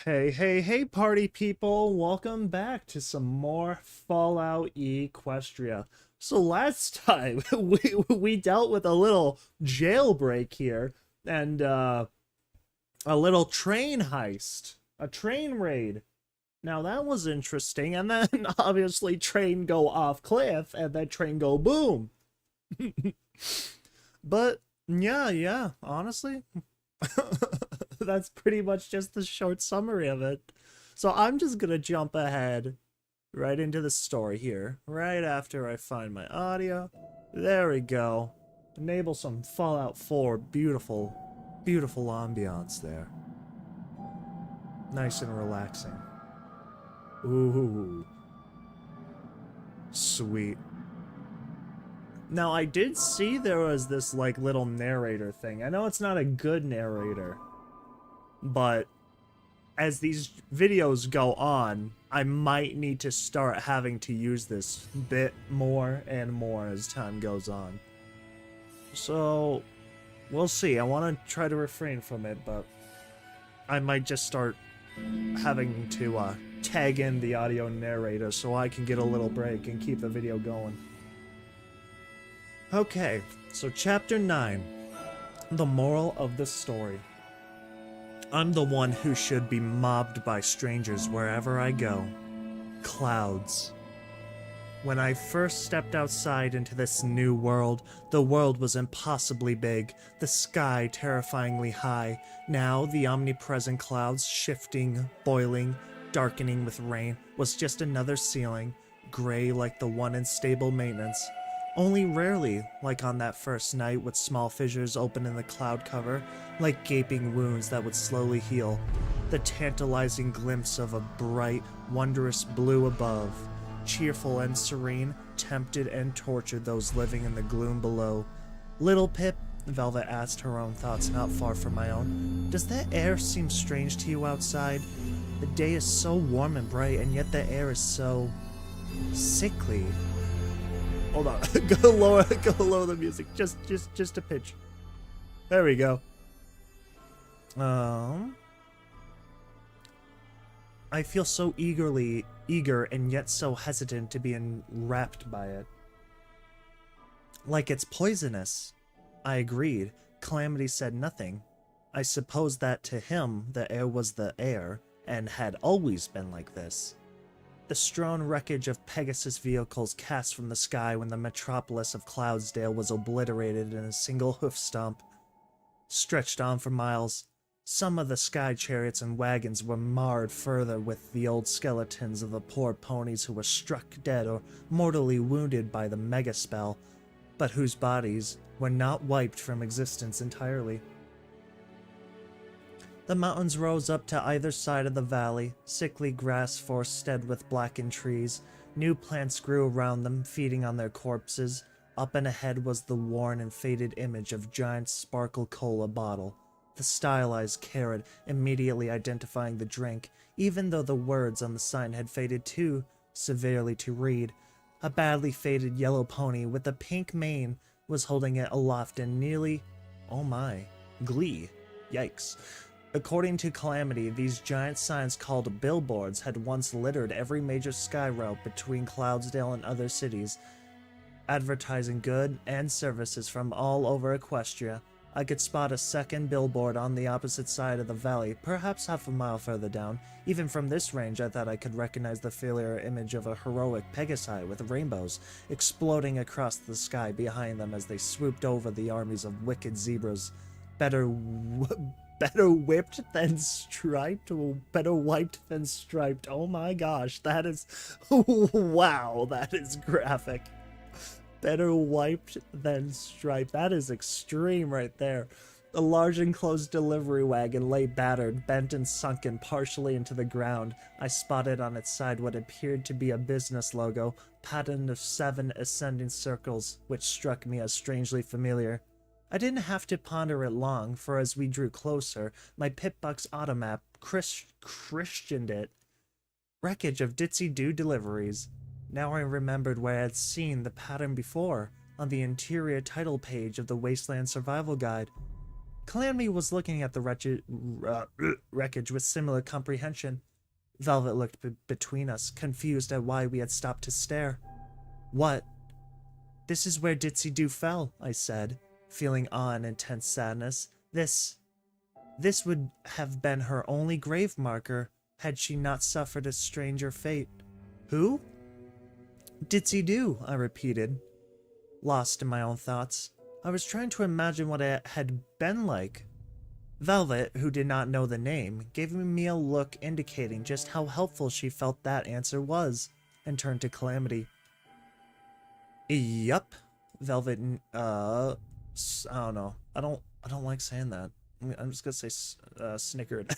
Hey, hey, hey, party people! Welcome back to some more Fallout Equestria. So last time we dealt with a little jailbreak here and a little train heist, a train raid. Now that was interesting, and then obviously train go off cliff and then train go boom. But yeah, honestly, that's pretty much just the short summary of it. So I'm just gonna jump ahead right into the story here, right after I find my audio. There we go. Enable some Fallout 4 beautiful, beautiful ambiance there. Nice and relaxing. Ooh. Sweet. Now, I did see there was this, like, little narrator thing. I know it's not a good narrator, but as these videos go on, I might need to start having to use this bit more and more as time goes on. So, we'll see. I want to try to refrain from it, but I might just start having to tag in the audio narrator so I can get a little break and keep the video going. Okay, so Chapter 9. The moral of the story. I'm the one who should be mobbed by strangers wherever I go. Clouds. When I first stepped outside into this new world, the world was impossibly big, the sky terrifyingly high. Now, the omnipresent clouds shifting, boiling, darkening with rain was just another ceiling, gray like the one in stable maintenance. Only rarely, like on that first night, with small fissures open in the cloud cover, like gaping wounds that would slowly heal. The tantalizing glimpse of a bright, wondrous blue above, cheerful and serene, tempted and tortured those living in the gloom below. Little Pip, Velvet asked her own thoughts not far from my own, does that air seem strange to you outside? The day is so warm and bright, and yet the air is so sickly. Hold on, go lower the music, just a pitch. There we go. I feel so eager and yet so hesitant to be enwrapped by it. Like it's poisonous. I agreed. Calamity said nothing. I suppose that to him, the air was the air, and had always been like this. The strewn wreckage of Pegasus vehicles cast from the sky when the metropolis of Cloudsdale was obliterated in a single hoof stomp, stretched on for miles. Some of the sky chariots and wagons were marred further with the old skeletons of the poor ponies who were struck dead or mortally wounded by the mega spell, but whose bodies were not wiped from existence entirely. The mountains rose up to either side of the valley, sickly grass forested with blackened trees. New plants grew around them, feeding on their corpses. Up and ahead was the worn and faded image of giant sparkle cola bottle, the stylized carrot immediately identifying the drink, even though the words on the sign had faded too severely to read. A badly faded yellow pony with a pink mane was holding it aloft in nearly, oh my, glee. Yikes. According to Calamity, these giant signs called billboards had once littered every major sky route between Cloudsdale and other cities, advertising goods and services from all over Equestria. I could spot a second billboard on the opposite side of the valley, perhaps half a mile further down. Even from this range, I thought I could recognize the familiar image of a heroic Pegasi with rainbows exploding across the sky behind them as they swooped over the armies of wicked zebras. Better whipped than striped, better wiped than striped. Oh my gosh, that is, wow, that is graphic. Better wiped than striped. That is extreme right there. A large enclosed delivery wagon lay battered, bent and sunken partially into the ground. I spotted on its side what appeared to be a business logo, patterned of 7 ascending circles, which struck me as strangely familiar. I didn't have to ponder it long, for as we drew closer, my Pip-Buck's automap christened it Wreckage of Ditsy-Doo Deliveries. Now I remembered where I had seen the pattern before, on the interior title page of the Wasteland Survival Guide. Calamity was looking at the wreckage with similar comprehension. Velvet looked between us, confused at why we had stopped to stare. What? This is where Ditsy Doo fell, I said, feeling awe and intense sadness. This would have been her only grave marker had she not suffered a stranger fate. Who? Ditsy Doo, I repeated, lost in my own thoughts. I was trying to imagine what it had been like. Velvet, who did not know the name, gave me a look indicating just how helpful she felt that answer was, and turned to Calamity. Yup. Velvet, I don't know. I don't like saying that. I'm just gonna say snickered.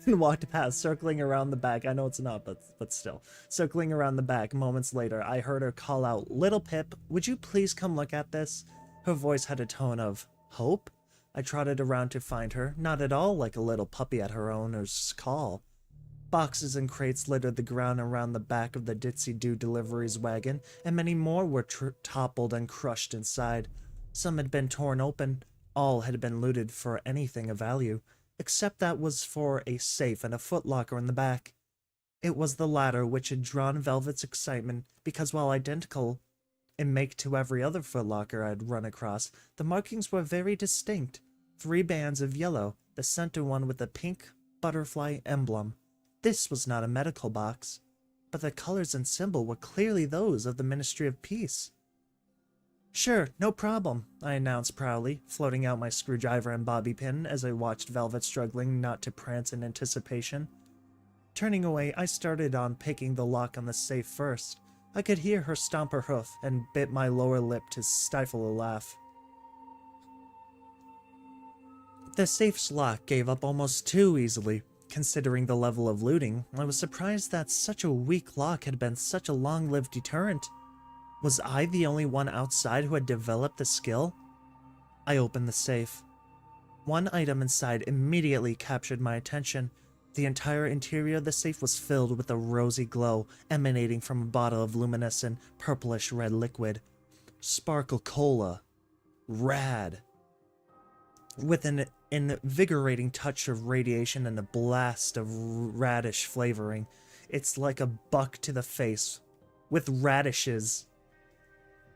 And walked past, circling around the back. I know it's not, but still. Circling around the back, moments later, I heard her call out, "Little Pip, would you please come look at this?" Her voice had a tone of hope. I trotted around to find her, not at all like a little puppy at her owner's call. Boxes and crates littered the ground around the back of the Ditsy Doo deliveries wagon, and many more were toppled and crushed inside. Some had been torn open. All had been looted for anything of value, except that was for a safe and a footlocker in the back. It was the latter which had drawn Velvet's excitement, because while identical in make to every other footlocker I had run across, the markings were very distinct. 3 bands of yellow, the center one with a pink butterfly emblem. This was not a medical box, but the colors and symbol were clearly those of the Ministry of Peace. "Sure, no problem," I announced proudly, floating out my screwdriver and bobby pin as I watched Velvet struggling not to prance in anticipation. Turning away, I started on picking the lock on the safe first. I could hear her stomp her hoof and bit my lower lip to stifle a laugh. The safe's lock gave up almost too easily. Considering the level of looting, I was surprised that such a weak lock had been such a long-lived deterrent. Was I the only one outside who had developed the skill? I opened the safe. One item inside immediately captured my attention. The entire interior of the safe was filled with a rosy glow emanating from a bottle of luminescent purplish red liquid. Sparkle Cola. Rad. With an invigorating touch of radiation and a blast of radish flavoring. It's like a buck to the face. With radishes.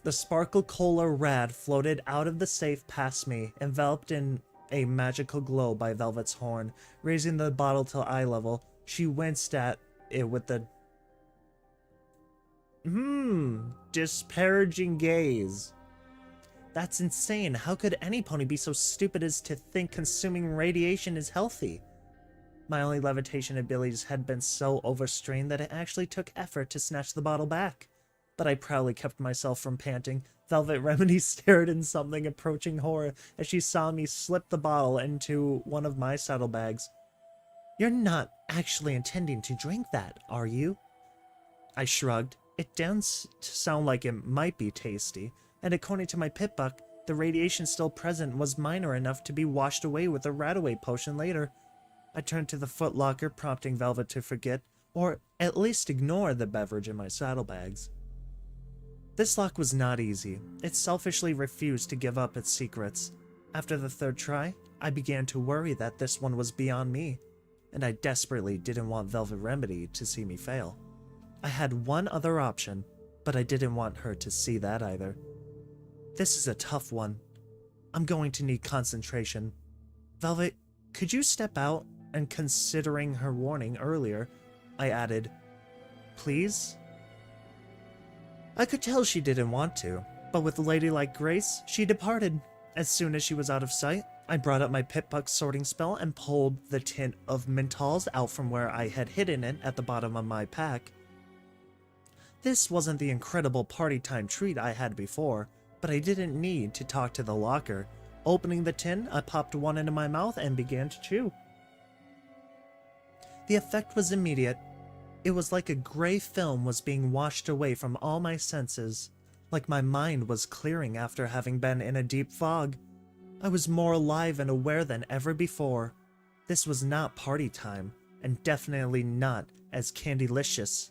The Sparkle Cola Rad floated out of the safe past me, enveloped in a magical glow by Velvet's horn. Raising the bottle to eye level, she winced at it with a disparaging gaze. That's insane. How could any pony be so stupid as to think consuming radiation is healthy? My only levitation abilities had been so overstrained that it actually took effort to snatch the bottle back. But I proudly kept myself from panting. Velvet Remedy stared in something approaching horror as she saw me slip the bottle into one of my saddlebags. "You're not actually intending to drink that, are you?" I shrugged. It didn't sound like it might be tasty, and according to my pitbuck, the radiation still present was minor enough to be washed away with a Radaway potion later. I turned to the footlocker, prompting Velvet to forget, or at least ignore the beverage in my saddlebags. This lock was not easy. It selfishly refused to give up its secrets. After the 3rd try, I began to worry that this one was beyond me, and I desperately didn't want Velvet Remedy to see me fail. I had one other option, but I didn't want her to see that either. This is a tough one. I'm going to need concentration. Velvet, could you step out? And considering her warning earlier, I added, "Please?" I could tell she didn't want to, but with ladylike grace, she departed. As soon as she was out of sight, I brought up my pitbuck sorting spell and pulled the tin of Mentals out from where I had hidden it at the bottom of my pack. This wasn't the incredible party time treat I had before, but I didn't need to talk to the locker. Opening the tin, I popped one into my mouth and began to chew. The effect was immediate. It was like a gray film was being washed away from all my senses, like my mind was clearing after having been in a deep fog. I was more alive and aware than ever before. This was not party time, and definitely not as candylicious.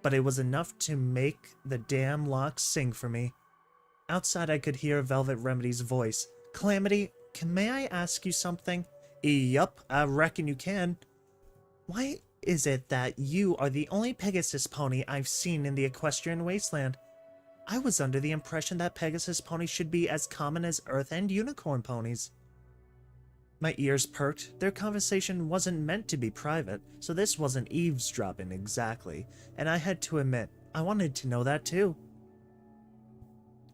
But it was enough to make the damn lock sing for me. Outside I could hear Velvet Remedy's voice. "Calamity, May I ask you something? Yup, I reckon you can. Why is it that you are the only Pegasus pony I've seen in the Equestrian Wasteland? I was under the impression that Pegasus ponies should be as common as Earth and Unicorn ponies. My ears perked. Their conversation wasn't meant to be private, so this wasn't eavesdropping exactly, and I had to admit, I wanted to know that too.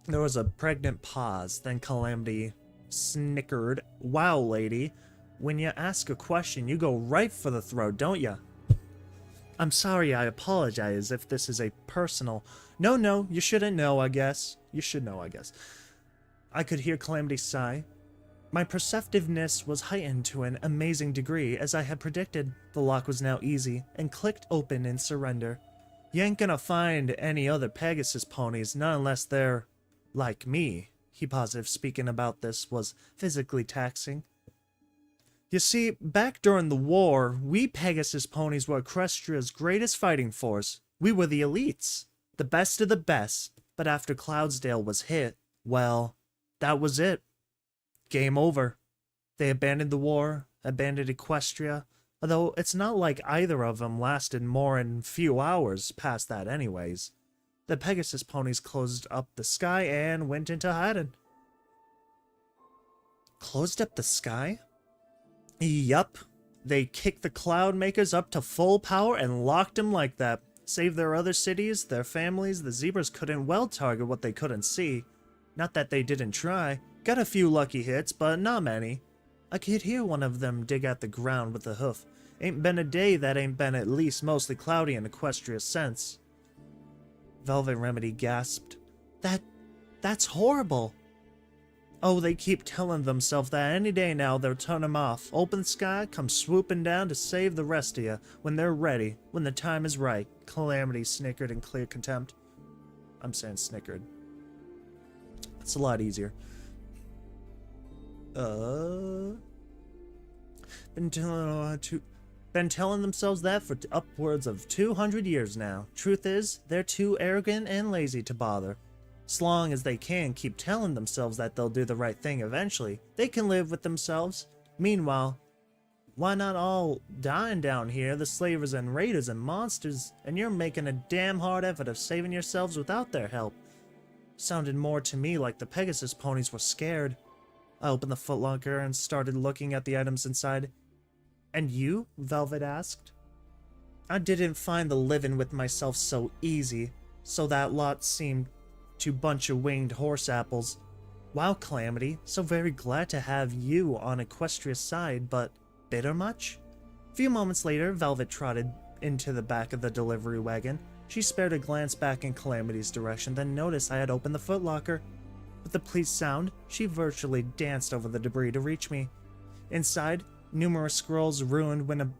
There was a pregnant pause, then Calamity snickered. Wow, lady. When you ask a question, you go right for the throat, don't ya? I'm sorry, I apologize if this is a personal... No, you shouldn't know, I guess. You should know, I guess. I could hear Calamity sigh. My perceptiveness was heightened to an amazing degree, as I had predicted. The lock was now easy, and clicked open in surrender. You ain't gonna find any other Pegasus ponies, not unless they're... like me. He positive speaking about this was physically taxing. You see, back during the war, we Pegasus ponies were Equestria's greatest fighting force. We were the elites. The best of the best. But after Cloudsdale was hit, well, that was it. Game over. They abandoned the war, abandoned Equestria, although it's not like either of them lasted more than a few hours past that anyways. The Pegasus ponies closed up the sky and went into hiding. Closed up the sky? Yup. They kicked the Cloud Makers up to full power and locked them like that. Saved their other cities, their families. The zebras couldn't well target what they couldn't see. Not that they didn't try. Got a few lucky hits, but not many. I could hear one of them dig at the ground with a hoof. Ain't been a day that ain't been at least mostly cloudy in Equestria since. Velvet Remedy gasped. That's horrible. Oh, they keep telling themselves that any day now they'll turn them off. Open sky, come swooping down to save the rest of you when they're ready, when the time is right. Calamity snickered in clear contempt. I'm saying snickered. It's a lot easier. Been telling themselves that for upwards of 200 years now. Truth is, they're too arrogant and lazy to bother. As long as they can keep telling themselves that they'll do the right thing eventually, they can live with themselves. Meanwhile, why not all dying down here, the slavers and raiders and monsters, and you're making a damn hard effort of saving yourselves without their help? Sounded more to me like the Pegasus ponies were scared. I opened the footlocker and started looking at the items inside. And you? Velvet asked. I didn't find the living with myself so easy, so that lot seemed to bunch of winged horse apples. Wow, Calamity, so very glad to have you on Equestria's side, but bitter much? A few moments later, Velvet trotted into the back of the delivery wagon. She spared a glance back in Calamity's direction, then noticed I had opened the footlocker. With the pleased sound, she virtually danced over the debris to reach me. Inside, numerous scrolls ruined when a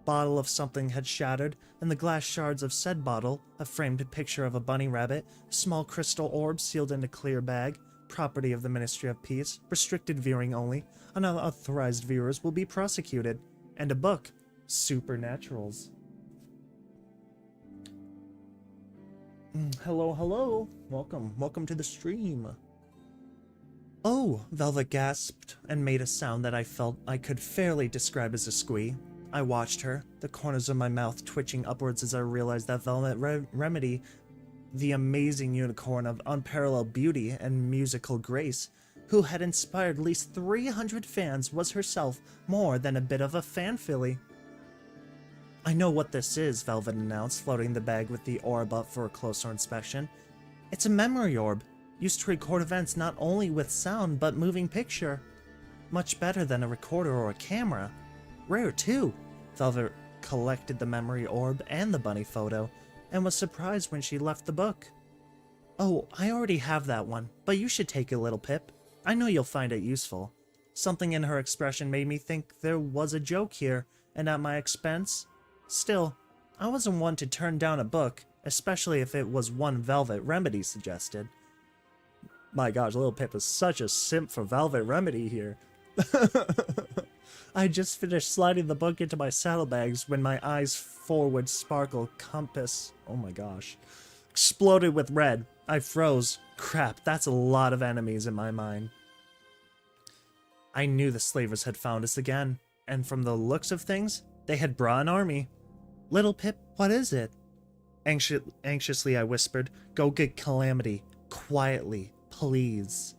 bottle of something had shattered, and the glass shards of said bottle, a framed picture of a bunny rabbit, a small crystal orb sealed in a clear bag, property of the Ministry of Peace, restricted viewing only, unauthorized viewers will be prosecuted, and a book, Supernaturals. Hello. Welcome to the stream. Oh, Velvet gasped and made a sound that I felt I could fairly describe as a squee. I watched her, the corners of my mouth twitching upwards as I realized that Velvet Remedy, the amazing unicorn of unparalleled beauty and musical grace, who had inspired at least 300 fans, was herself more than a bit of a fan filly. I know what this is, Velvet announced, floating the bag with the orb up for a closer inspection. It's a memory orb, used to record events not only with sound but moving picture. Much better than a recorder or a camera. Rare too. Velvet collected the memory orb and the bunny photo, and was surprised when she left the book. Oh, I already have that one, but you should take it, little Pip. I know you'll find it useful. Something in her expression made me think there was a joke here, and at my expense. Still, I wasn't one to turn down a book, especially if it was one Velvet Remedy suggested. My gosh, little Pip is such a simp for Velvet Remedy here. I just finished sliding the book into my saddlebags when my eyes forward sparkle compass, oh my gosh, exploded with red. I froze. Crap, that's a lot of enemies in my mind. I knew the slavers had found us again, and from the looks of things, they had brought an army. Little Pip, what is it? Anxiously I whispered, "Go get Calamity. Quietly, please."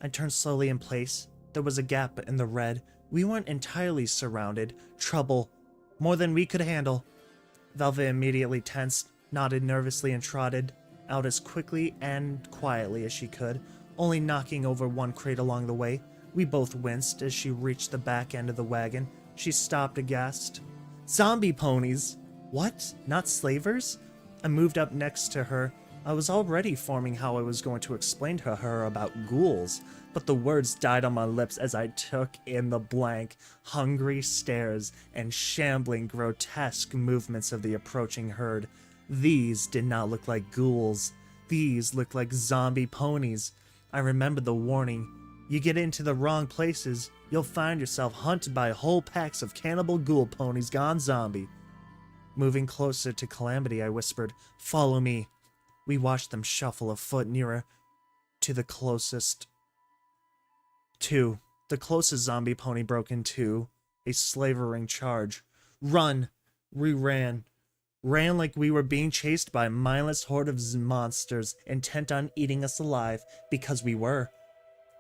I turned slowly in place. There was a gap in the red. We weren't entirely surrounded. Trouble. More than we could handle. Velvet immediately tensed, nodded nervously and trotted out as quickly and quietly as she could, only knocking over one crate along the way. We both winced as she reached the back end of the wagon. She stopped aghast. "Zombie ponies!" "What? Not slavers?" I moved up next to her. I was already forming how I was going to explain to her about ghouls, but the words died on my lips as I took in the blank, hungry stares and shambling, grotesque movements of the approaching herd. These did not look like ghouls. These looked like zombie ponies. I remembered the warning. You get into the wrong places, you'll find yourself hunted by whole packs of cannibal ghoul ponies gone zombie. Moving closer to Calamity, I whispered, "Follow me." We watched them shuffle a foot nearer to the closest. The closest zombie pony broke into a slavering charge. "Run!" We ran. Ran like we were being chased by a mindless horde of monsters intent on eating us alive, because we were.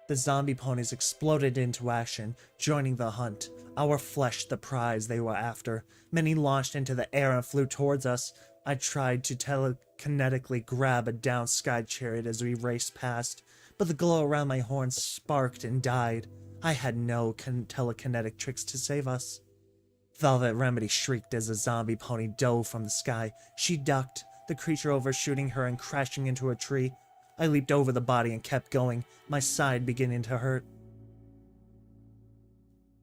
The zombie ponies exploded into action, joining the hunt. Our flesh the prize they were after. Many launched into the air and flew towards us. I tried to telekinetically grab a down-sky chariot as we raced past, but the glow around my horns sparked and died. I had no telekinetic tricks to save us. Velvet Remedy shrieked as a zombie pony dove from the sky. She ducked, the creature overshooting her and crashing into a tree. I leaped over the body and kept going, my side beginning to hurt.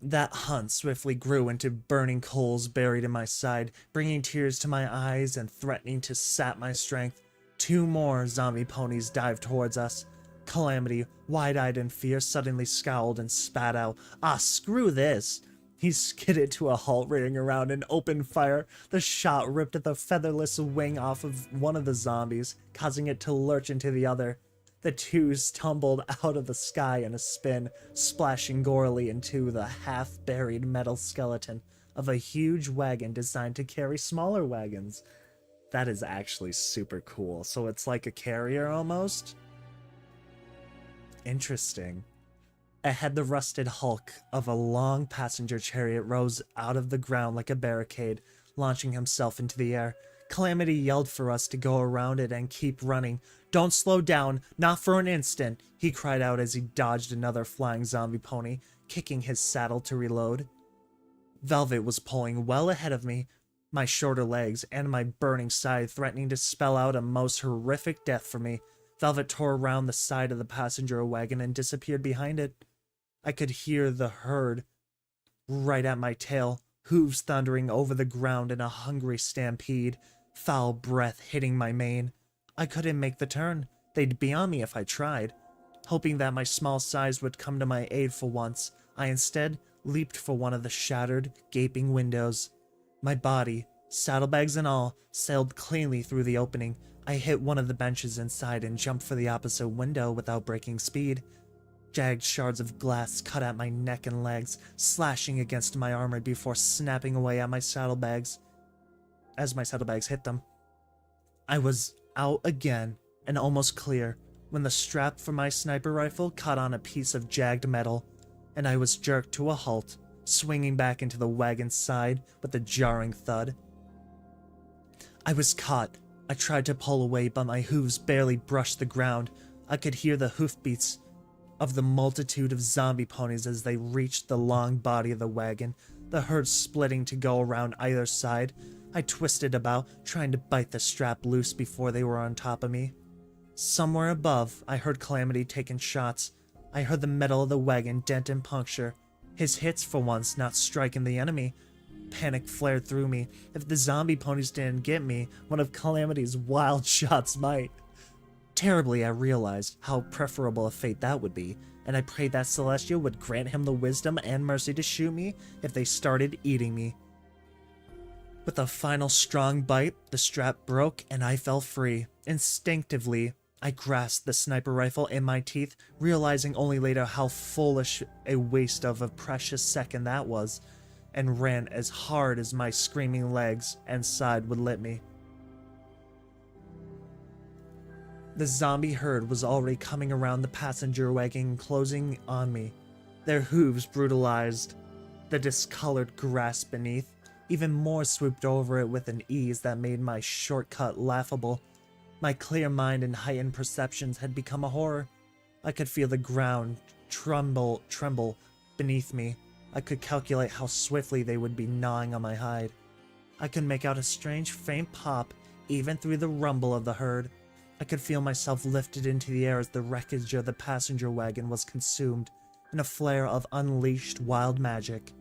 That hunt swiftly grew into burning coals buried in my side, bringing tears to my eyes and threatening to sap my strength. 2 more zombie ponies dived towards us. Calamity, wide-eyed in fear, suddenly scowled and spat out, "Ah, screw this!" He skidded to a halt, rearing around and opened fire. The shot ripped the featherless wing off of one of the zombies, causing it to lurch into the other. The 2 tumbled out of the sky in a spin, splashing gorily into the half-buried metal skeleton of a huge wagon designed to carry smaller wagons. That is actually super cool. So it's like a carrier almost? Interesting. Ahead, the rusted hulk of a long passenger chariot rose out of the ground like a barricade, launching himself into the air. Calamity yelled for us to go around it and keep running. "Don't slow down, not for an instant," he cried out as he dodged another flying zombie pony, kicking his saddle to reload. Velvet was pulling well ahead of me, my shorter legs and my burning side threatening to spell out a most horrific death for me. Velvet tore around the side of the passenger wagon and disappeared behind it. I could hear the herd right at my tail, hooves thundering over the ground in a hungry stampede, foul breath hitting my mane. I couldn't make the turn. They'd be on me if I tried. Hoping that my small size would come to my aid for once, I instead leaped for one of the shattered, gaping windows. My body, saddlebags and all, sailed cleanly through the opening. I hit one of the benches inside and jumped for the opposite window without breaking speed. Jagged shards of glass cut at my neck and legs, slashing against my armor before snapping away at my saddlebags as my saddlebags hit them. I was out again and almost clear when the strap for my sniper rifle caught on a piece of jagged metal, and I was jerked to a halt, swinging back into the wagon's side with a jarring thud. I was caught. I tried to pull away, but my hooves barely brushed the ground. I could hear the hoofbeats of the multitude of zombie ponies as they reached the long body of the wagon, the herd splitting to go around either side. I twisted about, trying to bite the strap loose before they were on top of me. Somewhere above, I heard Calamity taking shots. I heard the metal of the wagon dent and puncture, his hits for once not striking the enemy. Panic flared through me. If the zombie ponies didn't get me, one of Calamity's wild shots might. Terribly, I realized how preferable a fate that would be, and I prayed that Celestia would grant him the wisdom and mercy to shoot me if they started eating me. With a final strong bite, the strap broke and I fell free. Instinctively, I grasped the sniper rifle in my teeth, realizing only later how foolish a waste of a precious second that was, and ran as hard as my screaming legs and side would let me. The zombie herd was already coming around the passenger wagon, closing on me, their hooves brutalized. The discolored grass beneath even more swooped over it with an ease that made my shortcut laughable. My clear mind and heightened perceptions had become a horror. I could feel the ground tremble beneath me. I could calculate how swiftly they would be gnawing on my hide. I could make out a strange faint pop even through the rumble of the herd. I could feel myself lifted into the air as the wreckage of the passenger wagon was consumed in a flare of unleashed wild magic.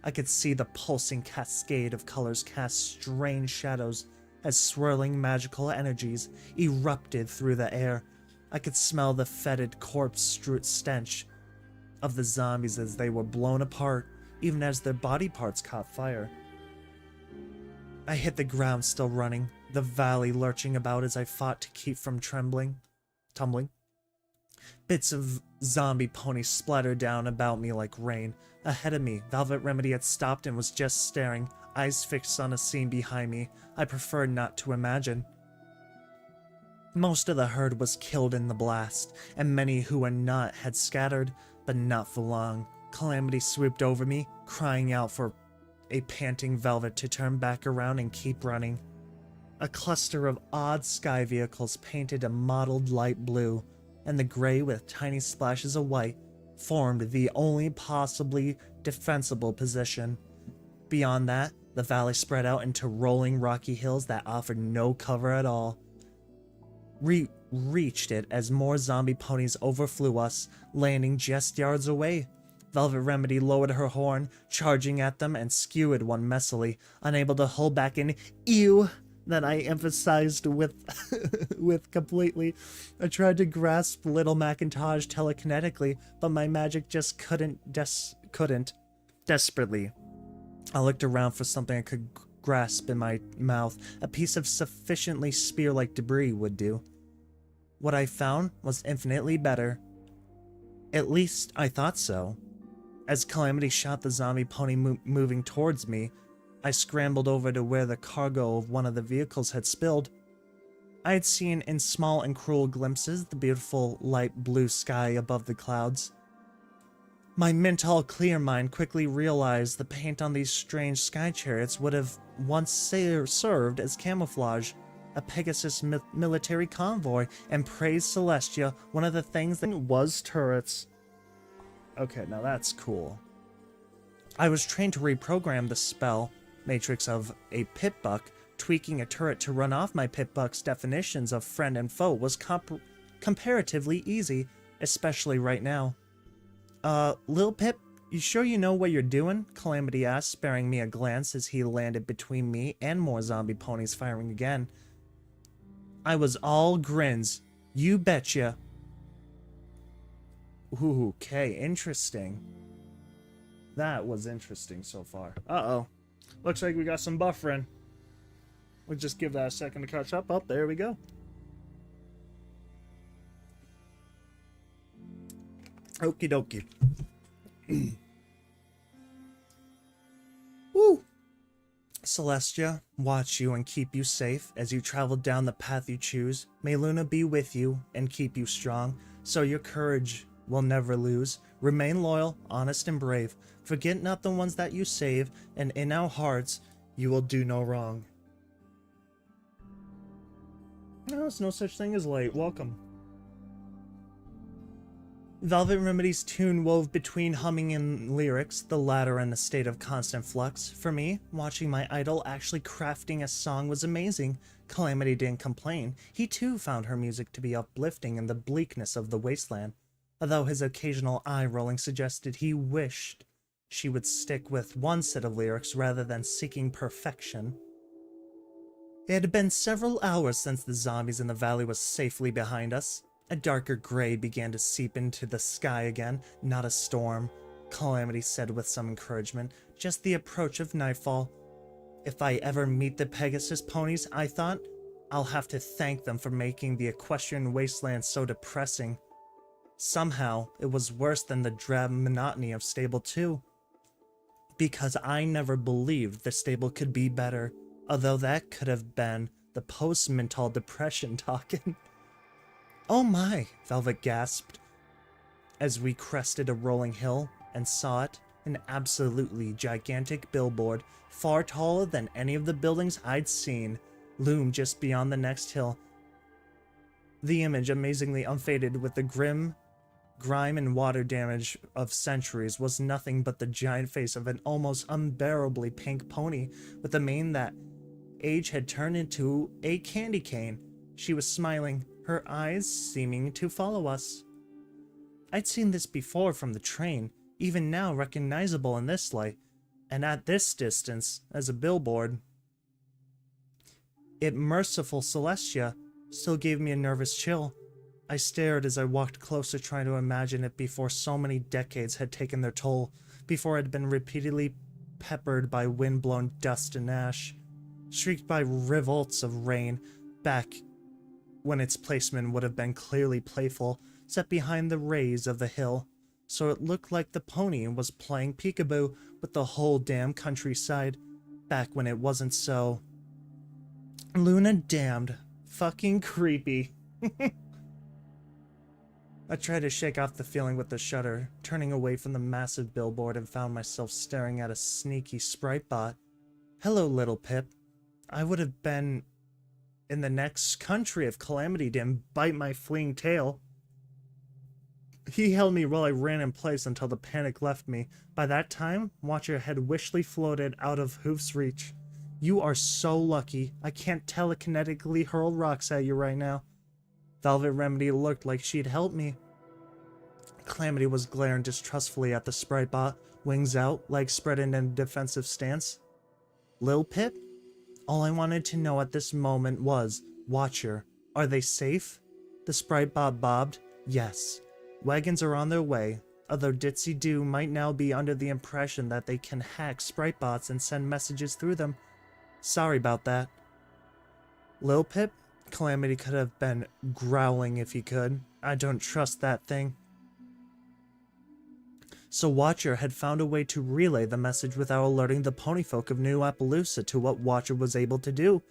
I could see the pulsing cascade of colors cast strange shadows as swirling magical energies erupted through the air. I could smell the fetid corpse-strewn stench of the zombies as they were blown apart, even as their body parts caught fire. I hit the ground still running, the valley lurching about as I fought to keep from tumbling. Bits of zombie ponies splattered down about me like rain. Ahead of me, Velvet Remedy had stopped and was just staring, eyes fixed on a scene behind me I preferred not to imagine. Most of the herd was killed in the blast, and many who were not had scattered, but not for long. Calamity swooped over me, crying out for a panting Velvet to turn back around and keep running. A cluster of odd sky vehicles painted a mottled light blue, and the gray with tiny splashes of white formed the only possibly defensible position. Beyond that, the valley spread out into rolling rocky hills that offered no cover at all. We reached it as more zombie ponies overflew us, landing just yards away. Velvet Remedy lowered her horn, charging at them, and skewered one messily, unable to hold back an "ew" that I emphasized with completely. I tried to grasp little Macintosh telekinetically, but my magic just couldn't. Desperately, I looked around for something I could grasp in my mouth. A piece of sufficiently spear-like debris would do. What I found was infinitely better. At least, I thought so. As Calamity shot the zombie pony moving towards me, I scrambled over to where the cargo of one of the vehicles had spilled. I had seen in small and cruel glimpses the beautiful light blue sky above the clouds. My mental clear mind quickly realized the paint on these strange sky chariots would have once served as camouflage, a Pegasus military convoy, and praised Celestia, one of the things that was turrets. Okay, now that's cool. I was trained to reprogram the spell matrix of a pitbuck. Tweaking a turret to run off my pitbuck's definitions of friend and foe was comparatively easy, especially right now. Lil Pip, you sure you know what you're doing? Calamity asked, sparing me a glance as he landed between me and more zombie ponies firing again. I was all grins. You betcha. Ooh, okay, interesting. That was interesting so far. Uh-oh. Looks like we got some buffering. We'll just give that a second to catch up. Oh, there we go. Okie dokie. Woo! Celestia, watch you and keep you safe as you travel down the path you choose. May Luna be with you and keep you strong, so your courage will never lose. Remain loyal, honest, and brave. Forget not the ones that you save, and in our hearts you will do no wrong. No, there's no such thing as late. Welcome. Velvet Remedy's tune wove between humming and lyrics, the latter in a state of constant flux. For me, watching my idol actually crafting a song was amazing. Calamity didn't complain. He too found her music to be uplifting in the bleakness of the wasteland, although his occasional eye-rolling suggested he wished she would stick with one set of lyrics rather than seeking perfection. It had been several hours since the zombies in the valley was safely behind us. A darker gray began to seep into the sky again. Not a storm, Calamity said with some encouragement, just the approach of nightfall. If I ever meet the Pegasus ponies, I thought, I'll have to thank them for making the equestrian wasteland so depressing. Somehow, it was worse than the drab monotony of Stable 2. Because I never believed the stable could be better, although that could have been the post-mental depression talking. Oh my, Velvet gasped as we crested a rolling hill and saw it, an absolutely gigantic billboard, far taller than any of the buildings I'd seen, loomed just beyond the next hill. The image, amazingly unfaded with the grime and water damage of centuries, was nothing but the giant face of an almost unbearably pink pony with a mane that age had turned into a candy cane. She was smiling, her eyes seeming to follow us. I'd seen this before from the train, even now recognizable in this light, and at this distance as a billboard. It merciful Celestia still gave me a nervous chill. I stared as I walked closer, trying to imagine it before so many decades had taken their toll, before it had been repeatedly peppered by wind-blown dust and ash, streaked by revolts of rain, back when its placement would have been clearly playful, set behind the rays of the hill, so it looked like the pony was playing peekaboo with the whole damn countryside, back when it wasn't so. Luna damned. Fucking creepy. I tried to shake off the feeling with a shudder, turning away from the massive billboard, and found myself staring at a sneaky sprite bot. Hello, little Pip. I would have been in the next country if Calamity didn't bite my fleeing tail. He held me while I ran in place until the panic left me. By that time, Watcher had wishly floated out of Hoof's reach. You are so lucky. I can't telekinetically hurl rocks at you right now. Velvet Remedy looked like she'd help me. Calamity was glaring distrustfully at the sprite bot, wings out, legs spread in a defensive stance. Lil Pip? All I wanted to know at this moment was, Watcher, are they safe? The sprite bot bobbed. Yes. Wagons are on their way, although Ditsy Doo might now be under the impression that they can hack sprite bots and send messages through them. Sorry about that. Lil Pip? Calamity could have been growling if he could. I don't trust that thing. So Watcher had found a way to relay the message without alerting the ponyfolk of New Appaloosa to what Watcher was able to do.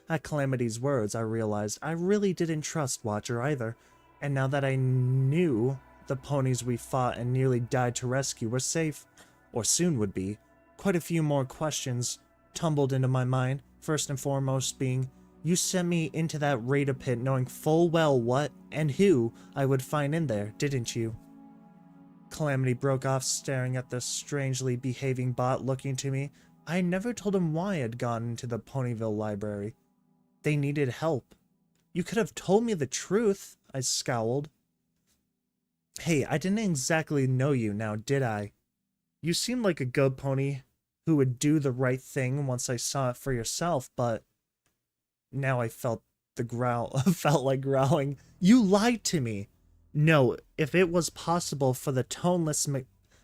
At Calamity's words, I realized I really didn't trust Watcher either, and now that I knew the ponies we fought and nearly died to rescue were safe, or soon would be, quite a few more questions tumbled into my mind, first and foremost being, you sent me into that raider pit knowing full well what and who I would find in there, didn't you? Calamity broke off, staring at the strangely behaving bot looking to me. I never told him why I'd gone into the Ponyville library. They needed help. You could have told me the truth, I scowled. Hey, I didn't exactly know you now, did I? You seemed like a good pony who would do the right thing once I saw it for yourself, but now I felt felt like growling. You lied to me. No, if it was possible for the toneless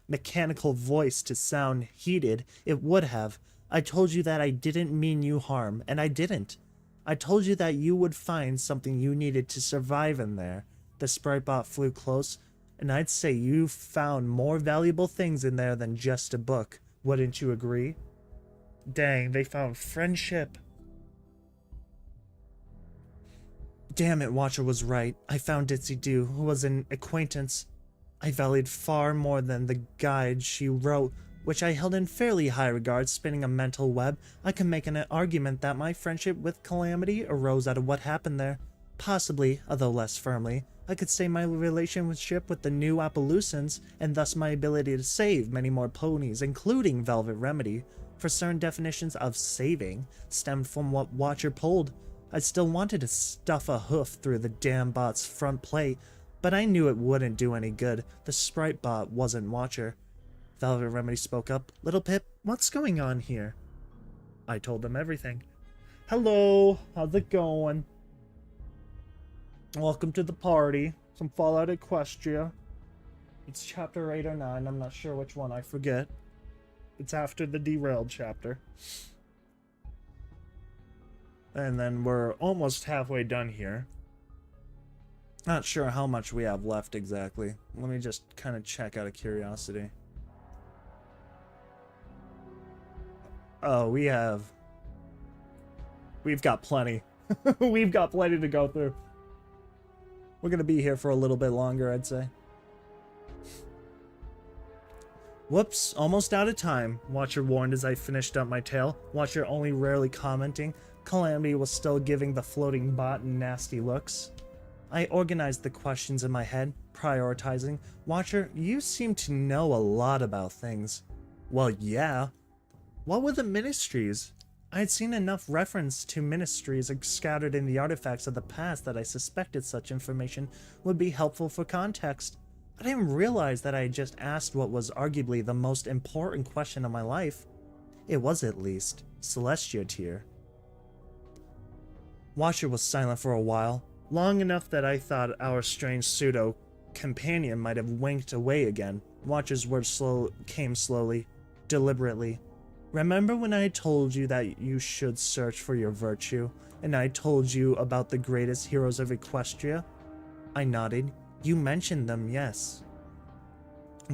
mechanical voice to sound heated, it would have. I told you that I didn't mean you harm, and I didn't. I told you that you would find something you needed to survive in there. The sprite bot flew close, and I'd say you found more valuable things in there than just a book. Wouldn't you agree? Dang, they found friendship. Damn it, Watcher was right. I found Ditsy Doo, who was an acquaintance I valued far more than the guide she wrote, which I held in fairly high regard. Spinning a mental web, I could make an argument that my friendship with Calamity arose out of what happened there. Possibly, although less firmly, I could say my relationship with the New Appaloosans, and thus my ability to save many more ponies, including Velvet Remedy, for certain definitions of saving, stemmed from what Watcher pulled. I still wanted to stuff a hoof through the damn bot's front plate, but I knew it wouldn't do any good. The sprite bot wasn't Watcher. Velvet Remedy spoke up. Little Pip, what's going on here? I told them everything. Hello, how's it going? Welcome to the party. Some Fallout Equestria. It's chapter 8 or 9, I'm not sure which one, I forget. It's after the derailed chapter. And then we're almost halfway done here. Not sure how much we have left exactly. Let me just kind of check out of curiosity. Oh, we've got plenty. We've got plenty to go through. We're gonna be here for a little bit longer, I'd say. Whoops, almost out of time. Watcher warned as I finished up my tale. Watcher only rarely commenting. Calamity was still giving the floating bot nasty looks. I organized the questions in my head, prioritizing. Watcher, you seem to know a lot about things. Well, yeah. What were the ministries? I had seen enough reference to ministries scattered in the artifacts of the past that I suspected such information would be helpful for context. I didn't realize that I had just asked what was arguably the most important question of my life. It was, at least, Celestia tier. Watcher was silent for a while, long enough that I thought our strange pseudo-companion might have winked away again. Watcher's words came slowly, deliberately. Remember when I told you that you should search for your virtue, and I told you about the greatest heroes of Equestria? I nodded. You mentioned them, yes.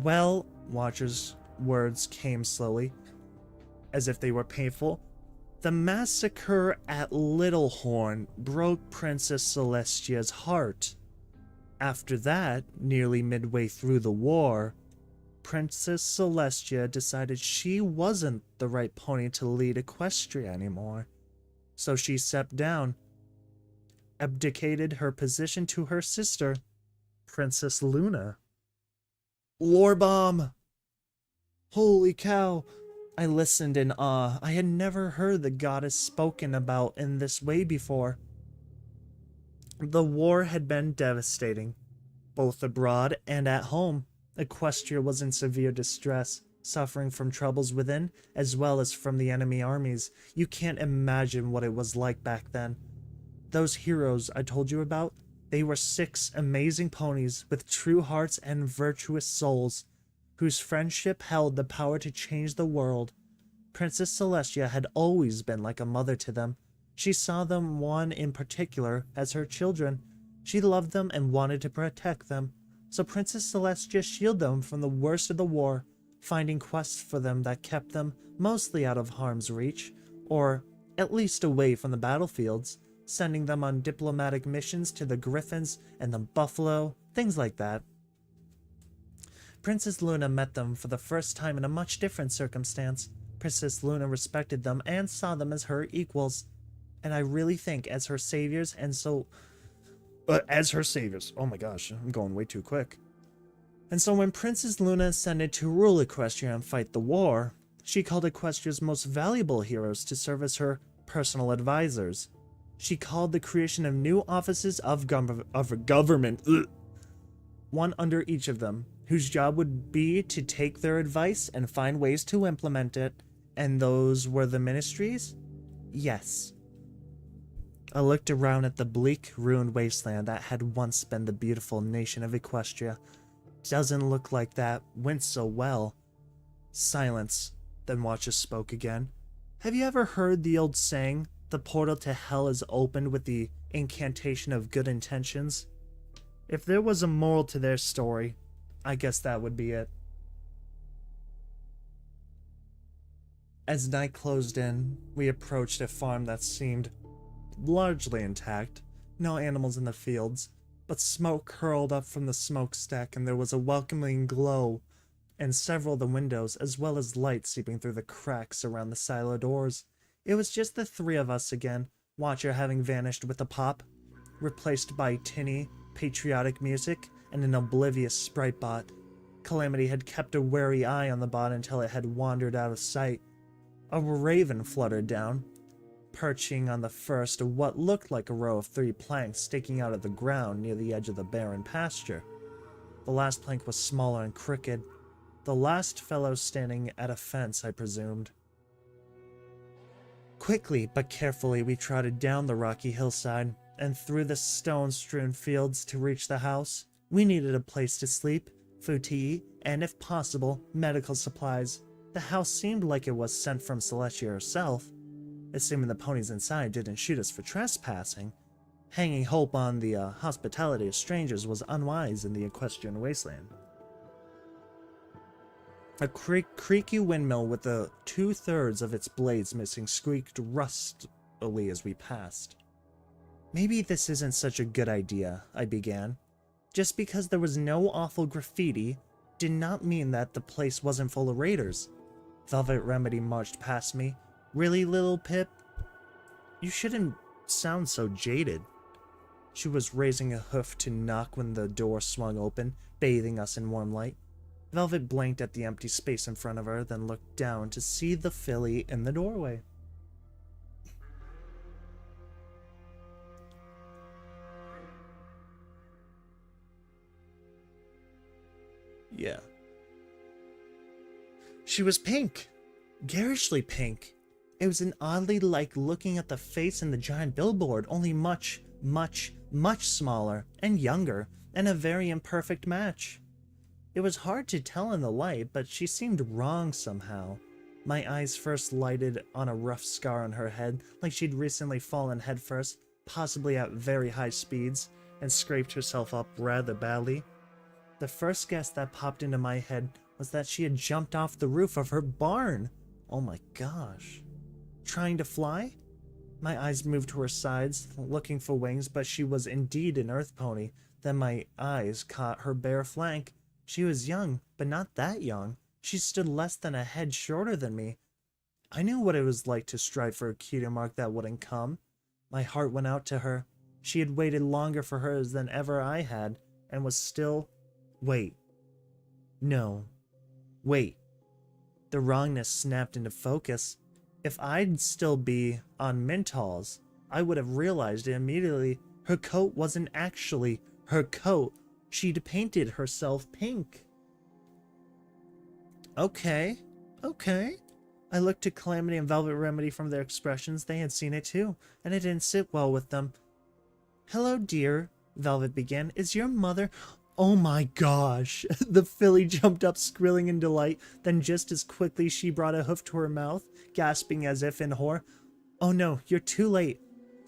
Well, Watcher's words came slowly, as if they were painful. The massacre at Littlehorn broke Princess Celestia's heart. After that, nearly midway through the war, Princess Celestia decided she wasn't the right pony to lead Equestria anymore. So she stepped down, abdicated her position to her sister, Princess Luna. Lore bomb! Holy cow! I listened in awe. I had never heard the goddess spoken about in this way before. The war had been devastating, both abroad and at home. Equestria was in severe distress, suffering from troubles within as well as from the enemy armies. You can't imagine what it was like back then. Those heroes I told you about, they were 6 amazing ponies with true hearts and virtuous souls, whose friendship held the power to change the world. Princess Celestia had always been like a mother to them. She saw them, one in particular, as her children. She loved them and wanted to protect them. So Princess Celestia shielded them from the worst of the war, finding quests for them that kept them mostly out of harm's reach, or at least away from the battlefields, sending them on diplomatic missions to the Griffins and the Buffalo, things like that. Princess Luna met them for the first time in a much different circumstance. Princess Luna respected them and saw them as her equals, and I really think as her saviors, and so... as her saviors. Oh my gosh, I'm going way too quick. And so when Princess Luna ascended to rule Equestria and fight the war, she called Equestria's most valuable heroes to serve as her personal advisors. She called the creation of new offices of government, one under each of them, whose job would be to take their advice and find ways to implement it. And those were the ministries? Yes. I looked around at the bleak, ruined wasteland that had once been the beautiful nation of Equestria. Doesn't look like that went so well. Silence. Then Watcher spoke again. Have you ever heard the old saying, the portal to hell is opened with the incantation of good intentions? If there was a moral to their story, I guess that would be it. As night closed in, we approached a farm that seemed largely intact. No animals in the fields, but smoke curled up from the smokestack, and there was a welcoming glow in several of the windows, as well as light seeping through the cracks around the silo doors. It was just the 3 of us again, Watcher having vanished with a pop, replaced by tinny, patriotic music and an oblivious sprite bot. Calamity had kept a wary eye on the bot until it had wandered out of sight. A raven fluttered down, perching on the first of what looked like a row of 3 planks sticking out of the ground near the edge of the barren pasture. The last plank was smaller and crooked. The last fellow standing at a fence, I presumed. Quickly but carefully we trotted down the rocky hillside and through the stone-strewn fields to reach the house. We needed a place to sleep, food to eat, and if possible, medical supplies. The house seemed like it was sent from Celestia herself. assuming the ponies inside didn't shoot us for trespassing. Hanging hope on the hospitality of strangers was unwise in the equestrian wasteland. A creaky windmill with the 2/3 of its blades missing squeaked rustily as we passed. Maybe this isn't such a good idea, I began. Just because there was no awful graffiti did not mean that the place wasn't full of raiders. Velvet Remedy marched past me. Really, little Pip? You shouldn't sound so jaded. She was raising a hoof to knock when the door swung open, bathing us in warm light. Velvet blinked at the empty space in front of her, then looked down to see the filly in the doorway. Yeah. She was pink. Garishly pink. It was an oddly like looking at the face in the giant billboard, only much, much, much smaller and younger, and a very imperfect match. It was hard to tell in the light, but she seemed wrong somehow. My eyes first lighted on a rough scar on her head, like she'd recently fallen headfirst, possibly at very high speeds, and scraped herself up rather badly. The first guess that popped into my head was that she had jumped off the roof of her barn. Oh my gosh. Trying to fly? My eyes moved to her sides, looking for wings, but she was indeed an earth pony. Then my eyes caught her bare flank. She was young, but not that young. She stood less than a head shorter than me. I knew what it was like to strive for a cutie mark that wouldn't come. My heart went out to her. She had waited longer for hers than ever I had, and was still... Wait. No. Wait. The wrongness snapped into focus. If I'd still be on Mintal's, I would have realized it immediately. Her coat wasn't actually her coat. She'd painted herself pink. Okay. I looked to Calamity and Velvet Remedy from their expressions. They had seen it too, and it didn't sit well with them. Hello, dear, Velvet began. Is your mother... Oh my gosh. The filly jumped up, squealing in delight. Then just as quickly she brought a hoof to her mouth, gasping as if in horror. Oh no, you're too late.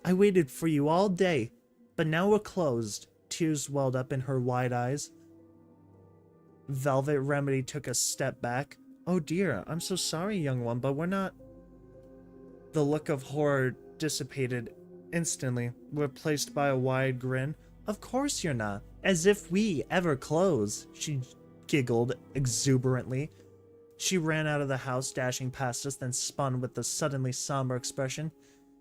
I waited for you all day, but now we're closed. Tears welled up in her wide eyes. Velvet Remedy took a step back. Oh dear, I'm so sorry, young one, but we're not... The look of horror dissipated instantly, replaced by a wide grin. Of course you're not. As if we ever close, she giggled exuberantly. She ran out of the house, dashing past us, then spun with a suddenly somber expression.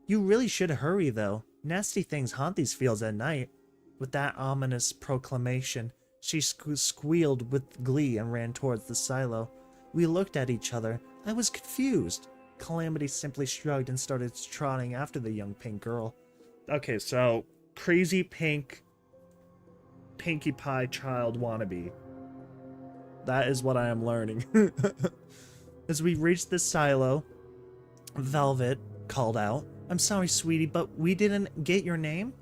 You really should hurry, though. Nasty things haunt these fields at night. With that ominous proclamation, she squealed with glee and ran towards the silo. We looked at each other. I was confused. Calamity simply shrugged and started trotting after the young pink girl. Okay, so crazy pink Pinkie Pie child wannabe. That is what I am learning. As we reached the silo, Velvet called out, I'm sorry, sweetie, but we didn't get your name?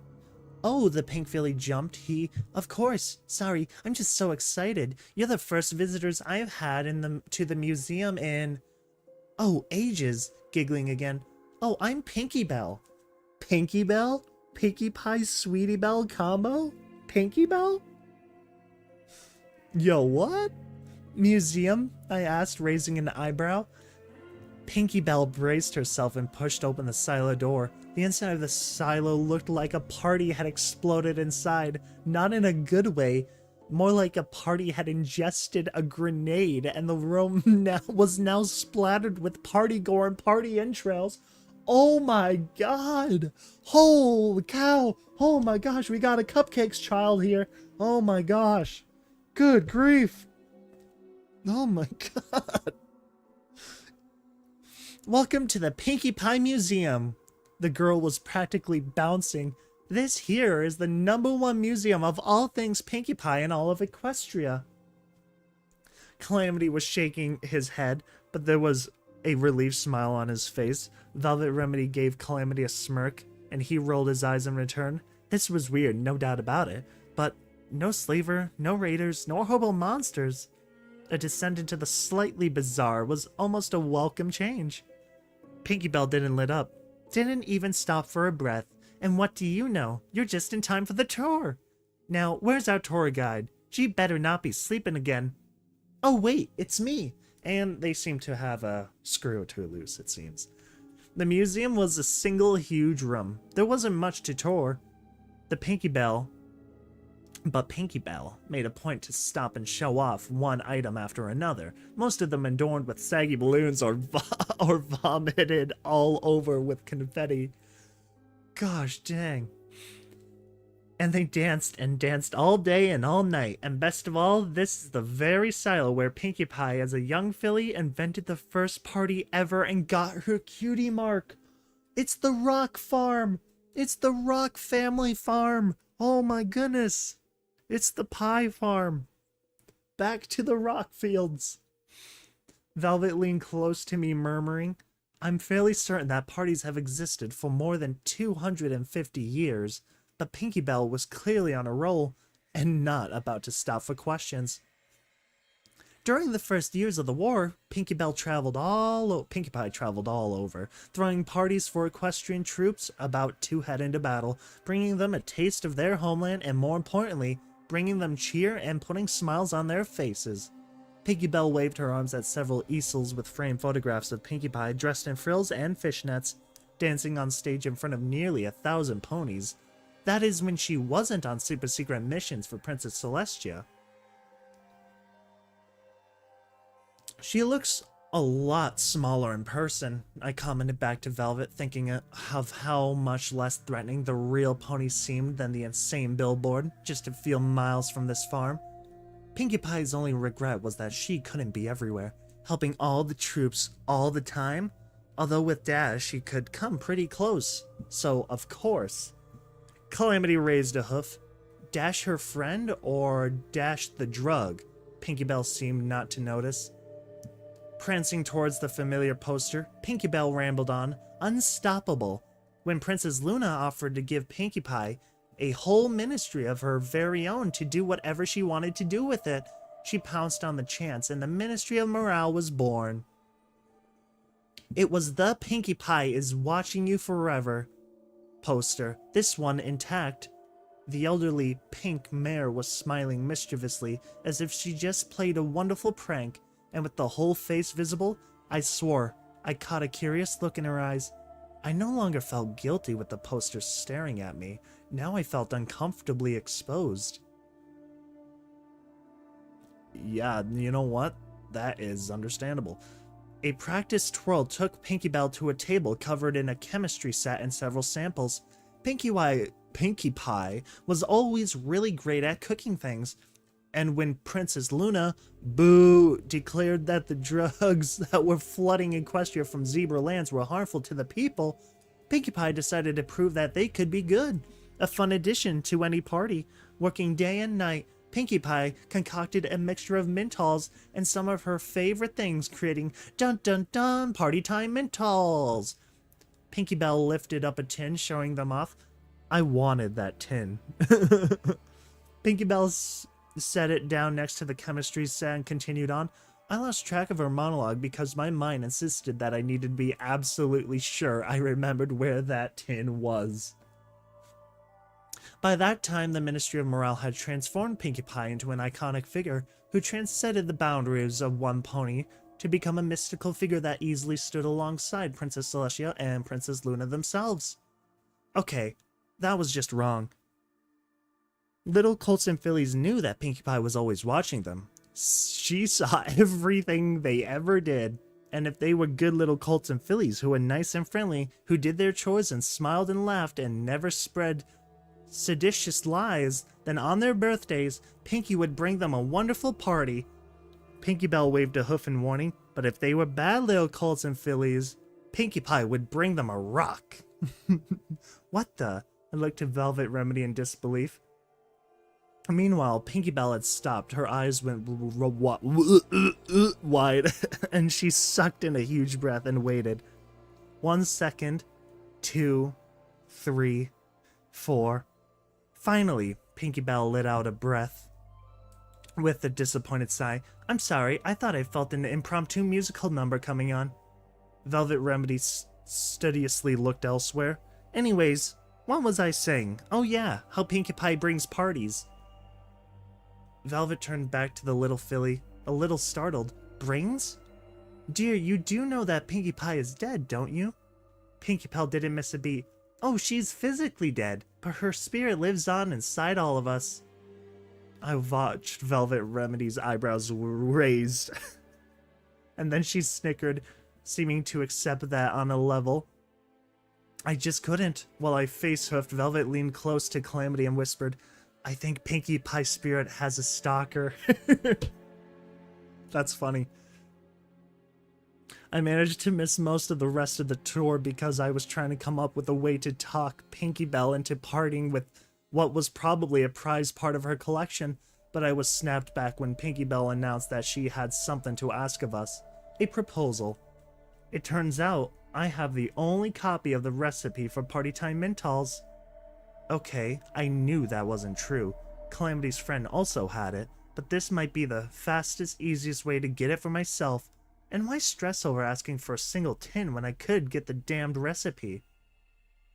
Oh, the pink filly jumped. Of course. Sorry, I'm just so excited. You're the first visitors I've had to the museum in... Oh, ages. Giggling again. Oh, I'm Pinkie Belle. Pinkie Belle? Pinkie Pie Sweetie Belle combo? Pinkie Belle? Yo, what? Museum? I asked, raising an eyebrow. Pinkie Belle braced herself and pushed open the silo door. The inside of the silo looked like a party had exploded inside, not in a good way, more like a party had ingested a grenade, and the room was now splattered with party gore and party entrails. Oh my god! Holy cow! Oh my gosh, we got a cupcakes child here! Oh my gosh! Good grief! Oh my god! Welcome to the Pinkie Pie Museum! The girl was practically bouncing. This here is the #1 museum of all things Pinkie Pie in all of Equestria. Calamity was shaking his head, but there was a relieved smile on his face. Velvet Remedy gave Calamity a smirk, and he rolled his eyes in return. This was weird, no doubt about it, but no slaver, no raiders, no horrible monsters. A descent into the slightly bizarre was almost a welcome change. Pinkie Belle didn't lit up. Didn't even stop for a breath. And what do you know? You're just in time for the tour. Now, where's our tour guide? She better not be sleeping again. Oh wait, it's me. And they seem to have a screw or two loose, it seems. The museum was a single huge room. There wasn't much to tour. Pinky Bell made a point to stop and show off one item after another, most of them adorned with saggy balloons or vomited all over with confetti. Gosh dang. And they danced and danced all day and all night, and best of all, this is the very silo where Pinkie Pie, as a young filly, invented the first party ever and got her cutie mark. It's the Rock Farm! It's the Rock family farm! Oh my goodness! It's the Pie Farm! Back to the rock fields! Velvet leaned close to me, murmuring, I'm fairly certain that parties have existed for more than 250 years, but Pinkie Bell was clearly on a roll, and not about to stop for questions. During the first years of the war, Pinkie Pie traveled all over, throwing parties for equestrian troops about to head into battle, bringing them a taste of their homeland, and more importantly, bringing them cheer and putting smiles on their faces. Pinkie Bell waved her arms at several easels with framed photographs of Pinkie Pie dressed in frills and fishnets, dancing on stage in front of nearly 1,000 ponies. That is when she wasn't on super secret missions for Princess Celestia. She looks a lot smaller in person, I commented back to Velvet, thinking of how much less threatening the real pony seemed than the insane billboard, just a few miles from this farm. Pinkie Pie's only regret was that she couldn't be everywhere, helping all the troops all the time, although with Dash she could come pretty close, so of course. Calamity raised a hoof. Dash her friend or Dash the drug? Pinkie Bell seemed not to notice. Prancing towards the familiar poster, Pinkie Bell rambled on, unstoppable. When Princess Luna offered to give Pinkie Pie a whole ministry of her very own to do whatever she wanted to do with it, she pounced on the chance and the Ministry of Morale was born. It was the Pinkie Pie is watching you forever poster, this one intact. The elderly pink mare was smiling mischievously as if she just played a wonderful prank, and with the whole face visible, I swore I caught a curious look in her eyes. I no longer felt guilty with the poster staring at me. Now I felt uncomfortably exposed. Yeah, you know what? That is understandable. A practiced twirl took Pinkie Bell to a table covered in a chemistry set and several samples. Pinkie Pie was always really great at cooking things. And when Princess Luna, declared that the drugs that were flooding Equestria from zebra lands were harmful to the people, Pinkie Pie decided to prove that they could be good. A fun addition to any party. Working day and night, Pinkie Pie concocted a mixture of Mentols and some of her favorite things, creating dun-dun-dun party time Mentols. Pinkie Bell lifted up a tin, showing them off. I wanted that tin. Pinkie Bell set it down next to the chemistry set and continued on. I lost track of her monologue because my mind insisted that I needed to be absolutely sure I remembered where that tin was. By that time, the Ministry of Morale had transformed Pinkie Pie into an iconic figure who transcended the boundaries of one pony to become a mystical figure that easily stood alongside Princess Celestia and Princess Luna themselves. Okay, that was just wrong. Little colts and fillies knew that Pinkie Pie was always watching them. She saw everything they ever did, and if they were good little colts and fillies who were nice and friendly, who did their chores and smiled and laughed and never spread seditious lies, then on their birthdays, Pinkie would bring them a wonderful party. Pinkie Bell waved a hoof in warning, but if they were bad little colts and fillies, Pinkie Pie would bring them a rock. What the? I looked to Velvet Remedy in disbelief. Meanwhile, Pinkie Bell had stopped. Her eyes went wide, and she sucked in a huge breath and waited. 1 second, 2, 3, 4. Finally, Pinkie Bell let out a breath with a disappointed sigh. I'm sorry, I thought I felt an impromptu musical number coming on. Velvet Remedy studiously looked elsewhere. Anyways, what was I saying? Oh yeah, how Pinkie Pie brings parties. Velvet turned back to the little filly, a little startled. Brings? Dear, you do know that Pinkie Pie is dead, don't you? Pinkie Pie didn't miss a beat. Oh, she's physically dead, but her spirit lives on inside all of us. I watched Velvet Remedy's eyebrows raised. And then she snickered, seeming to accept that on a level. I just couldn't. While I face-hoofed, Velvet leaned close to Calamity and whispered, I think Pinkie Pie's spirit has a stalker. That's funny. I managed to miss most of the rest of the tour because I was trying to come up with a way to talk Pinkie Belle into parting with what was probably a prized part of her collection, but I was snapped back when Pinkie Belle announced that she had something to ask of us. A proposal. It turns out I have the only copy of the recipe for Party Time Mintalls. Okay, I knew that wasn't true. Calamity's friend also had it, but this might be the fastest, easiest way to get it for myself. And why stress over asking for a single tin when I could get the damned recipe?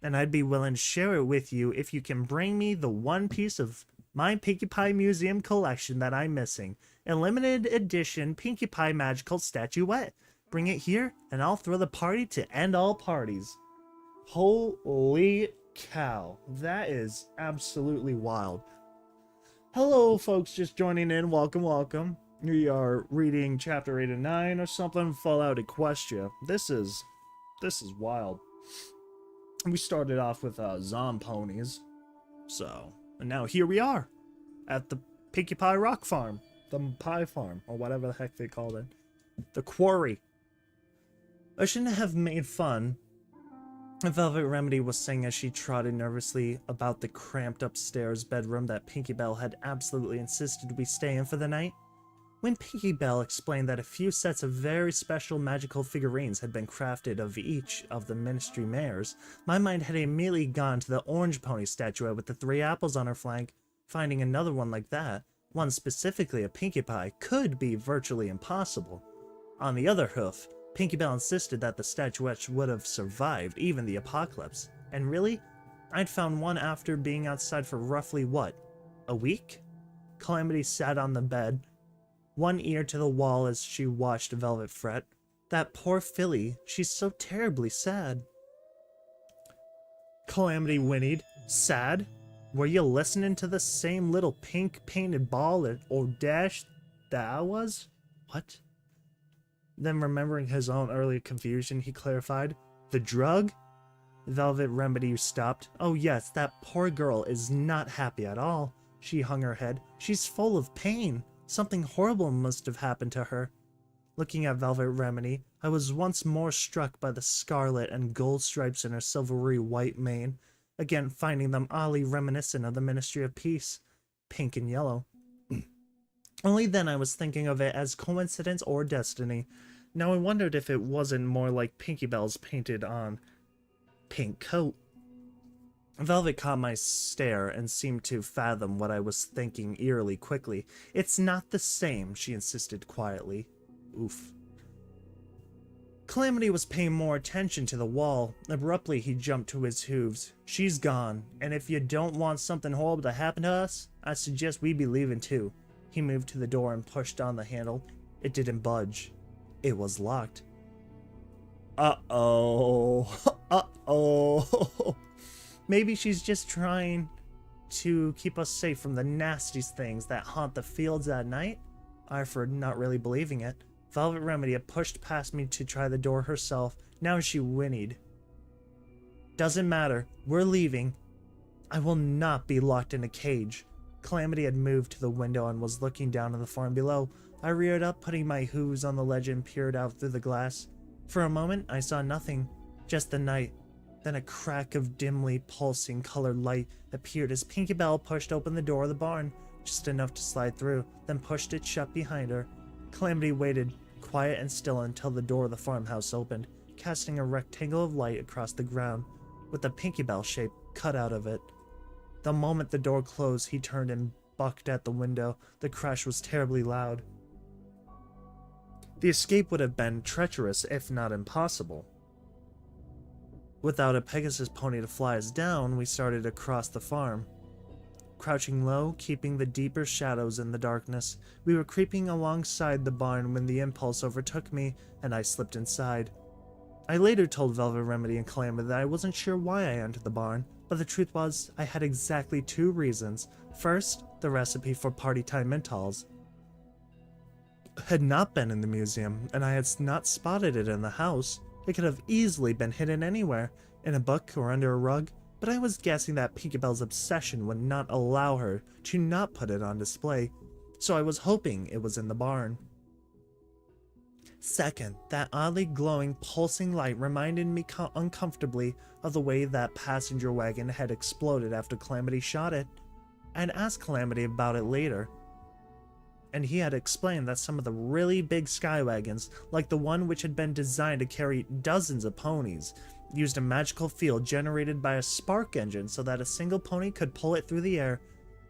And I'd be willing to share it with you if you can bring me the one piece of my Pinkie Pie Museum collection that I'm missing. A limited edition Pinkie Pie magical statuette. Bring it here, and I'll throw the party to end all parties. Holy cow. That is absolutely wild. Hello, folks just joining in. Welcome, welcome. We are reading chapter 8 and 9 or something, Fallout Equestria. This is wild. We started off with ponies. So, and now here we are at the Pinkie Pie Rock Farm, the Pie Farm, or whatever the heck they called it. The quarry. I shouldn't have made fun. Velvet Remedy was saying as she trotted nervously about the cramped upstairs bedroom that Pinkie Belle had absolutely insisted we stay in for the night. When Pinkie Belle explained that a few sets of very special magical figurines had been crafted of each of the Ministry Mayors, my mind had immediately gone to the orange pony statuette with the 3 apples on her flank. Finding another one like that, one specifically a Pinkie Pie, could be virtually impossible. On the other hoof, Pinkie Belle insisted that the statuette would have survived even the apocalypse. And really, I'd found one after being outside for roughly what? A week? Calamity sat on the bed, one ear to the wall as she watched Velvet fret. That poor filly, she's so terribly sad. Calamity whinnied. Sad? Were you listening to the same little pink painted ball or dash that I was? What? Then remembering his own earlier confusion, he clarified. The drug? Velvet Remedy stopped. Oh yes, that poor girl is not happy at all. She hung her head. She's full of pain. Something horrible must have happened to her. Looking at Velvet Remedy, I was once more struck by the scarlet and gold stripes in her silvery white mane, again finding them oddly reminiscent of the Ministry of Peace, pink and yellow. Only then I was thinking of it as coincidence or destiny. Now I wondered if it wasn't more like Pinkie Belle's painted on pink coat. Velvet caught my stare and seemed to fathom what I was thinking eerily quickly. It's not the same, she insisted quietly. Oof. Calamity was paying more attention to the wall. Abruptly, he jumped to his hooves. She's gone, and if you don't want something horrible to happen to us, I suggest we be leaving too. He moved to the door and pushed on the handle. It didn't budge. It was locked. Uh-oh. Uh-oh. Maybe she's just trying to keep us safe from the nastiest things that haunt the fields at night? I preferred not really believing it. Velvet Remedy had pushed past me to try the door herself. Now she whinnied. Doesn't matter. We're leaving. I will not be locked in a cage. Calamity had moved to the window and was looking down on the farm below. I reared up, putting my hooves on the ledge and peered out through the glass. For a moment, I saw nothing. Just the night. Then a crack of dimly pulsing colored light appeared as Pinkie Belle pushed open the door of the barn, just enough to slide through, then pushed it shut behind her. Calamity waited, quiet and still, until the door of the farmhouse opened, casting a rectangle of light across the ground, with the Pinkie Belle shape cut out of it. The moment the door closed, he turned and bucked at the window. The crash was terribly loud. The escape would have been treacherous, if not impossible. Without a Pegasus pony to fly us down, we started across the farm. Crouching low, keeping the deeper shadows in the darkness, we were creeping alongside the barn when the impulse overtook me and I slipped inside. I later told Velvet Remedy and Calamity that I wasn't sure why I entered the barn, but the truth was I had exactly 2 reasons. First, the recipe for party time Mentols had not been in the museum, and I had not spotted it in the house. It could have easily been hidden anywhere, in a book or under a rug, but I was guessing that Pinkabelle's obsession would not allow her to not put it on display, so I was hoping it was in the barn. Second, that oddly glowing, pulsing light reminded me uncomfortably of the way that passenger wagon had exploded after Calamity shot it. I had asked Calamity about it later, and he had explained that some of the really big sky wagons, like the one which had been designed to carry dozens of ponies, used a magical field generated by a spark engine so that a single pony could pull it through the air.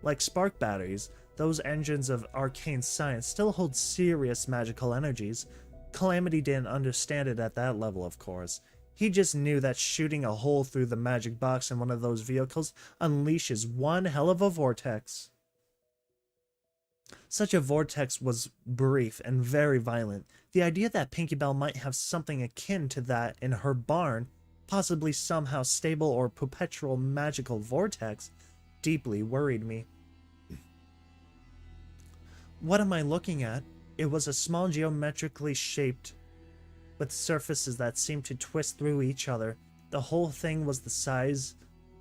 Like spark batteries, those engines of arcane science still hold serious magical energies. Calamity didn't understand it at that level, of course. He just knew that shooting a hole through the magic box in one of those vehicles unleashes one hell of a vortex. Such a vortex was brief and very violent. The idea that Pinkabelle might have something akin to that in her barn, possibly somehow stable or perpetual magical vortex, deeply worried me. What am I looking at? It was a small geometrically shaped with surfaces that seemed to twist through each other. The whole thing was the size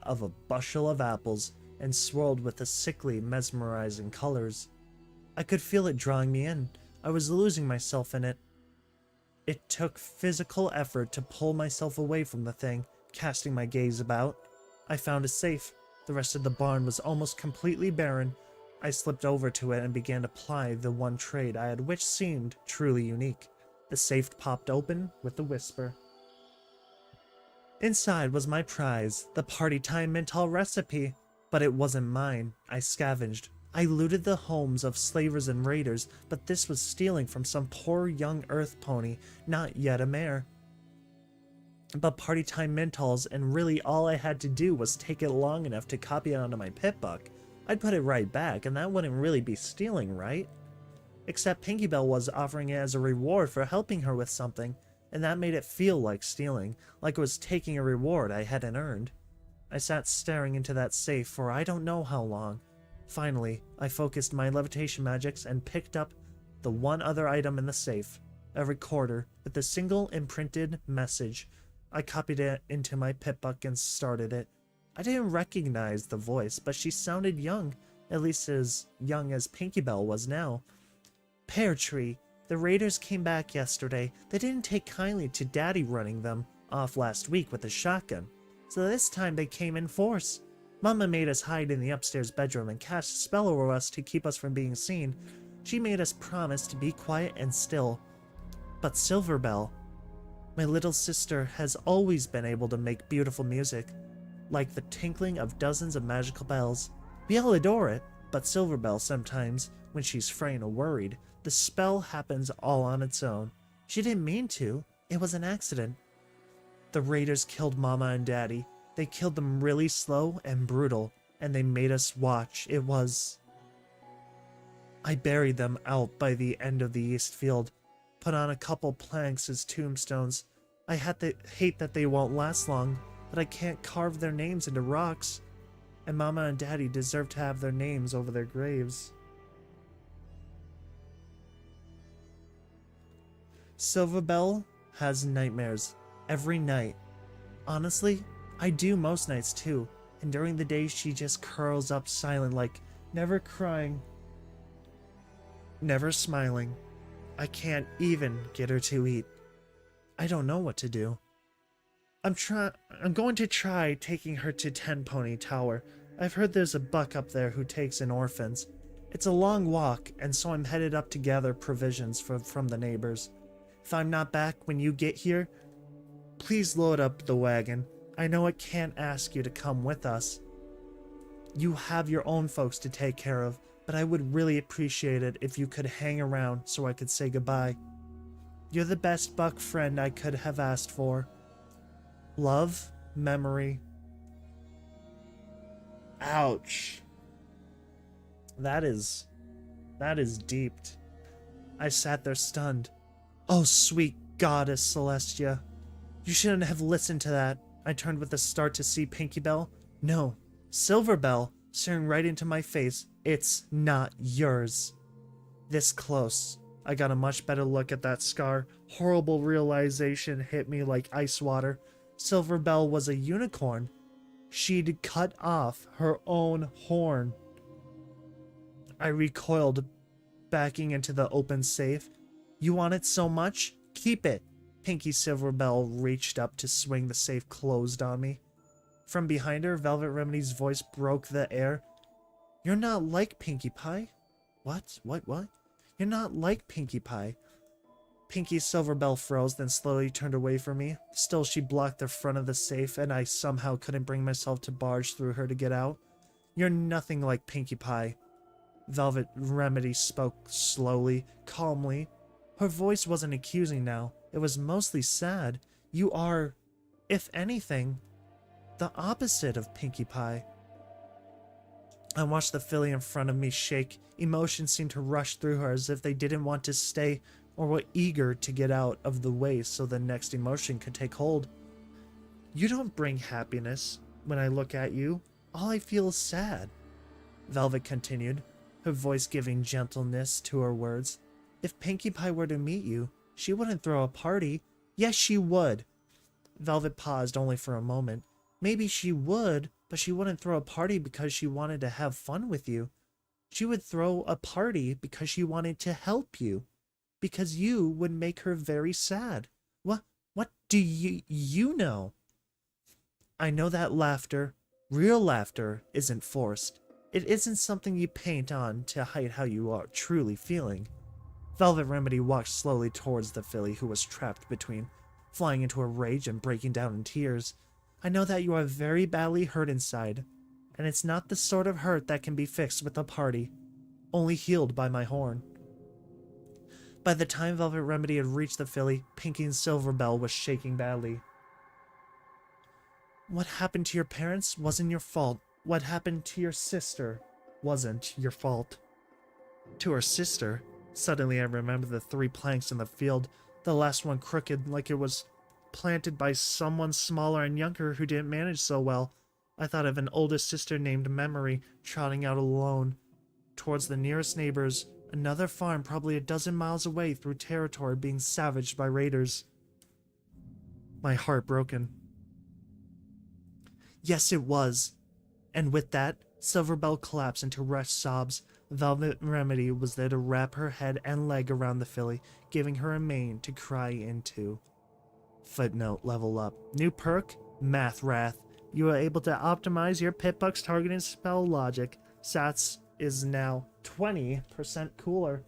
of a bushel of apples and swirled with the sickly, mesmerizing colors. I could feel it drawing me in. I was losing myself in it. It took physical effort to pull myself away from the thing, casting my gaze about. I found a safe. The rest of the barn was almost completely barren. I slipped over to it and began to ply the one trade I had, which seemed truly unique. The safe popped open with a whisper. Inside was my prize, the party time mental recipe, but it wasn't mine. I scavenged. I looted the homes of slavers and raiders, but this was stealing from some poor young earth pony, not yet a mare. But party time mentals, and really all I had to do was take it long enough to copy it onto my pit book. I'd put it right back, and that wouldn't really be stealing, right? Except Pinkabelle was offering it as a reward for helping her with something, and that made it feel like stealing, like it was taking a reward I hadn't earned. I sat staring into that safe for I don't know how long. Finally, I focused my levitation magics and picked up the one other item in the safe, a recorder with a single imprinted message. I copied it into my pit book and started it. I didn't recognize the voice, but she sounded young, at least as young as Pinkabelle was now. Pear Tree. The raiders came back yesterday. They didn't take kindly to Daddy running them off last week with a shotgun, so this time they came in force. Mama made us hide in the upstairs bedroom and cast a spell over us to keep us from being seen. She made us promise to be quiet and still. But Silverbell, my little sister, has always been able to make beautiful music, like the tinkling of dozens of magical bells. We all adore it, but Silverbell sometimes, when she's fraying or worried, the spell happens all on its own. She didn't mean to. It was an accident. The raiders killed Mama and Daddy. They killed them really slow and brutal, and they made us watch. It was... I buried them out by the end of the east field, put on a couple planks as tombstones. I hate that they won't last long, but I can't carve their names into rocks, and Mama and Daddy deserve to have their names over their graves. Silverbell has nightmares every night. Honestly, I do most nights too, and during the day she just curls up silent, like never crying, never smiling. I can't even get her to eat. I don't know what to do. I'm going to try taking her to 10 Pony Tower. I've heard there's a buck up there who takes in orphans. It's a long walk, and so I'm headed up to gather provisions from the neighbors. If I'm not back when you get here, please load up the wagon. I know I can't ask you to come with us. You have your own folks to take care of, but I would really appreciate it if you could hang around so I could say goodbye. You're the best buck friend I could have asked for. Love, memory. Ouch. That is deep. I sat there stunned. Oh, sweet goddess Celestia. You shouldn't have listened to that. I turned with a start to see Pinky Bell. No, Silver Bell, staring right into my face. It's not yours. This close. I got a much better look at that scar. Horrible realization hit me like ice water. Silver Bell was a unicorn. She'd cut off her own horn. I recoiled, backing into the open safe. You want it so much? Keep it. Pinky Silverbell reached up to swing the safe closed on me. From behind her, Velvet Remedy's voice broke the air. You're not like Pinkie Pie. What? You're not like Pinkie Pie. Pinky Silverbell froze, then slowly turned away from me. Still, she blocked the front of the safe, and I somehow couldn't bring myself to barge through her to get out. You're nothing like Pinkie Pie. Velvet Remedy spoke slowly, calmly. Her voice wasn't accusing now. It was mostly sad. You are, if anything, the opposite of Pinkie Pie. I watched the filly in front of me shake. Emotions seemed to rush through her as if they didn't want to stay or were eager to get out of the way so the next emotion could take hold. You don't bring happiness when I look at you. All I feel is sad. Velvet continued, her voice giving gentleness to her words. If Pinkie Pie were to meet you, she wouldn't throw a party. Yes, she would. Velvet paused only for a moment. Maybe she would, but she wouldn't throw a party because she wanted to have fun with you. She would throw a party because she wanted to help you. Because you would make her very sad. What do you know? I know that laughter, real laughter, isn't forced. It isn't something you paint on to hide how you are truly feeling. Velvet Remedy walked slowly towards the filly who was trapped between, flying into a rage and breaking down in tears. I know that you are very badly hurt inside, and it's not the sort of hurt that can be fixed with a party, only healed by my horn. By the time Velvet Remedy had reached the filly, Pinky and Silverbell was shaking badly. What happened to your parents wasn't your fault. What happened to your sister wasn't your fault. To her sister? Suddenly I remembered the 3 planks in the field, the last one crooked like it was planted by someone smaller and younger who didn't manage so well. I thought of an older sister named Memory trotting out alone towards the nearest neighbors, another farm probably a dozen miles away through territory being savaged by raiders. My heart broken. Yes, it was. And with that, Silverbell collapsed into rushed sobs. Velvet Remedy was there to wrap her head and leg around the filly, giving her a mane to cry into. Footnote, level up. New perk, Math Wrath. You are able to optimize your Pitbuck's targeting spell logic. Sats is now 20% cooler.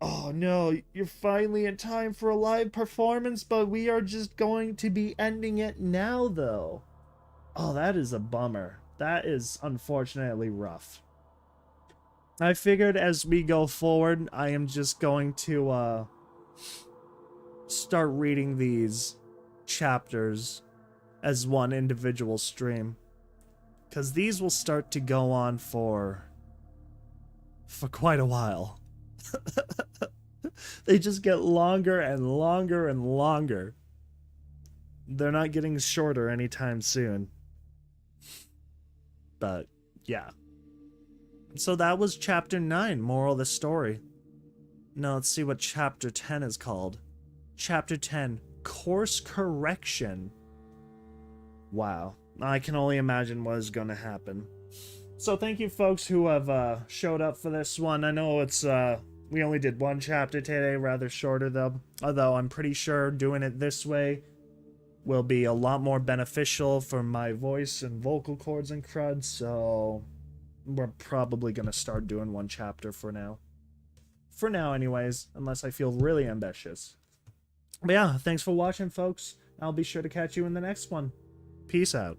Oh no, you're finally in time for a live performance, but we are just going to be ending it now though. Oh, that is a bummer. That is unfortunately rough. I figured as we go forward, I am just going to start reading these chapters as one individual stream. Because these will start to go on for quite a while. They just get longer and longer and longer. They're not getting shorter anytime soon. But, yeah. So that was chapter 9, moral of the story. Now let's see what chapter 10 is called. Chapter 10, Course Correction. Wow. I can only imagine what is going to happen. So thank you folks who have showed up for this one. I know it's we only did 1 chapter today, rather shorter though. Although I'm pretty sure doing it this way will be a lot more beneficial for my voice and vocal cords and crud, so we're probably going to start doing 1 chapter for now. For now anyways, unless I feel really ambitious. But yeah, thanks for watching folks. I'll be sure to catch you in the next one. Peace out.